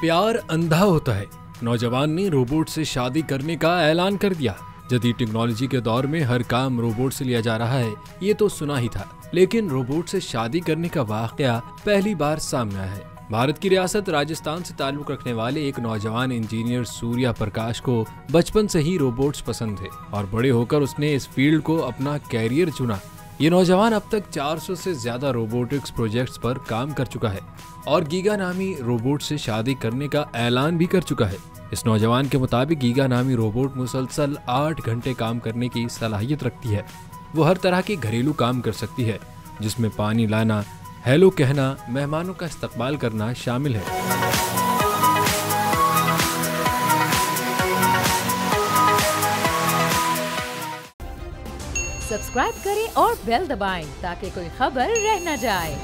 प्यार अंधा होता है। नौजवान ने रोबोट से शादी करने का ऐलान कर दिया। जदीद टेक्नोलॉजी के दौर में हर काम रोबोट से लिया जा रहा है, ये तो सुना ही था, लेकिन रोबोट से शादी करने का वाकया पहली बार सामने आया है। भारत की रियासत राजस्थान से ताल्लुक रखने वाले एक नौजवान इंजीनियर सूर्या प्रकाश को बचपन से ही रोबोट्स पसंद थे और बड़े होकर उसने इस फील्ड को अपना कैरियर चुना। ये नौजवान अब तक 400 से ज्यादा रोबोटिक्स प्रोजेक्ट्स पर काम कर चुका है और गीगा नामी रोबोट से शादी करने का ऐलान भी कर चुका है। इस नौजवान के मुताबिक गीगा नामी रोबोट मुसलसल 8 घंटे काम करने की सलाहियत रखती है। वो हर तरह के घरेलू काम कर सकती है, जिसमें पानी लाना, हेलो कहना, मेहमानों का इस्तकबाल करना शामिल है। सब्सक्राइब करें और बेल दबाएं ताकि कोई खबर रह न जाए।